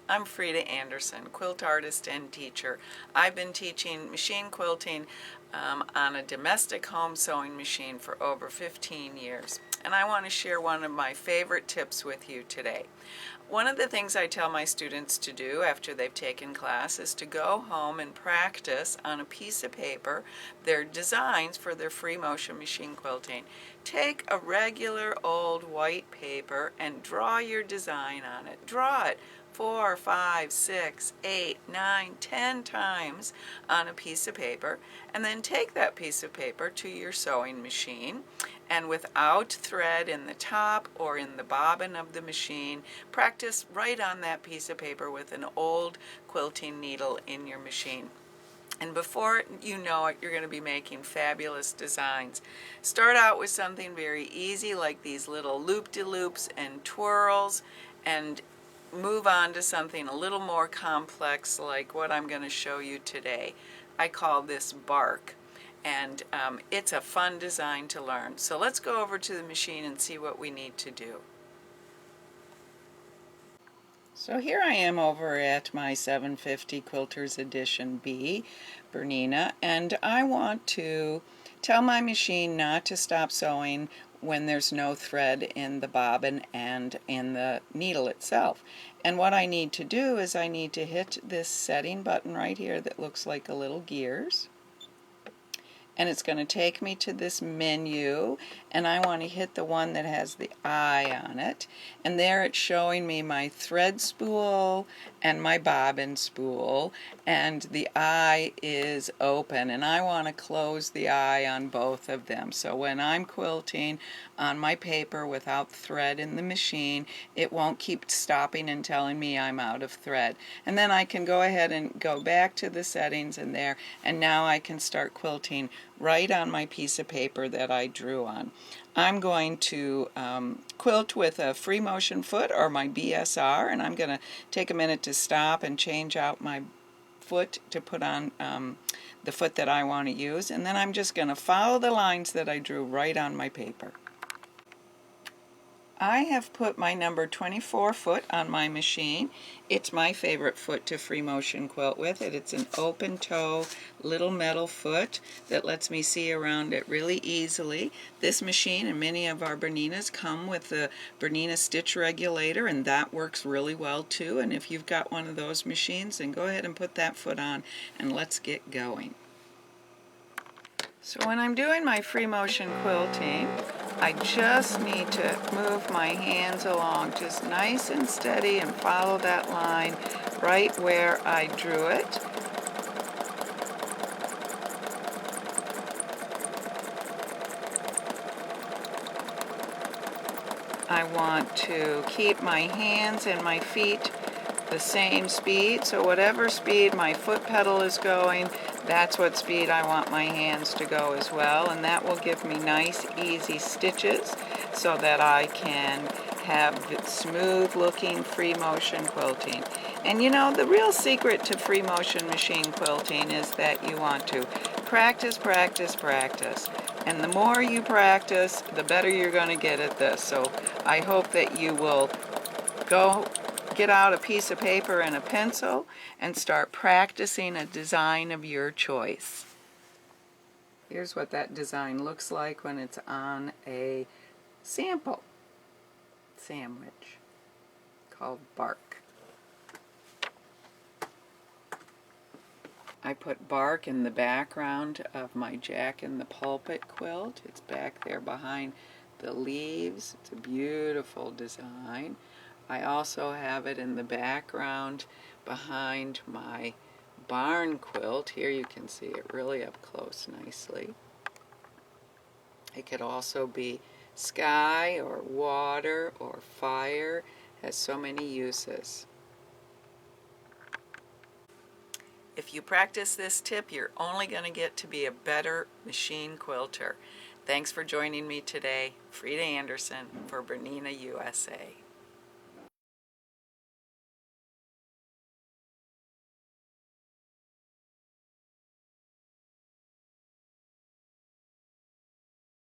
I'm Frieda Anderson, quilt artist and teacher. I've been teaching machine quilting on a domestic home sewing machine for over 15 years. And I want to share one of my favorite tips with you today. One of the things I tell my students to do after they've taken class is to go home and practice on a piece of paper their designs for their free motion machine quilting. Take a regular old white paper and draw your design on it. Draw it 4, 5, 6, 8, 9, 10 times on a piece of paper, and then take that piece of paper to your sewing machine, and without thread in the top or in the bobbin of the machine, practice right on that piece of paper with an old quilting needle in your machine. And before you know it, you're going to be making fabulous designs. Start out with something very easy like these little loop-de-loops and twirls, and move on to something a little more complex like what I'm going to show you today. I call this bark, and it's a fun design to learn. So let's go over to the machine and see what we need to do. So here I am over at my 750 Quilters Edition B, Bernina, and I want to tell my machine not to stop sewing when there's no thread in the bobbin and in the needle itself. And what I need to do is I need to hit this setting button right here that looks like a little gears. And it's going to take me to this menu, and I want to hit the one that has the eye on it, and there it's showing me my thread spool and my bobbin spool, and the eye is open, and I want to close the eye on both of them. So when I'm quilting on my paper without thread in the machine, it won't keep stopping and telling me I'm out of thread. And then I can go ahead and go back to the settings in there, and now I can start quilting right on my piece of paper that I drew on. I'm going to quilt with a free motion foot or my BSR, and I'm going to take a minute to stop and change out my foot to put on the foot that I want to use, and then I'm just going to follow the lines that I drew right on my paper. I have put my number 24 foot on my machine. It's my favorite foot to free motion quilt with. It's an open toe little metal foot that lets me see around it really easily. This machine and many of our Berninas come with the Bernina stitch regulator, and that works really well too. And if you've got one of those machines, then go ahead and put that foot on and let's get going. So when I'm doing my free motion quilting, I just need to move my hands along just nice and steady and follow that line right where I drew it. I want to keep my hands and my feet the same speed, so whatever speed my foot pedal is going, that's what speed I want my hands to go as well, and that will give me nice easy stitches so that I can have smooth looking free motion quilting. And you know, the real secret to free motion machine quilting is that you want to practice, practice, practice. And the more you practice, the better you're going to get at this. So I hope that you will go get out a piece of paper and a pencil and start practicing a design of your choice. Here's what that design looks like when it's on a sample sandwich called bark. I put bark in the background of my Jack in the Pulpit quilt. It's back there behind the leaves. It's a beautiful design. I also have it in the background behind my barn quilt. Here you can see it really up close nicely. It could also be sky or water or fire. It has so many uses. If you practice this tip, you're only going to get to be a better machine quilter. Thanks for joining me today. Frieda Anderson for Bernina USA.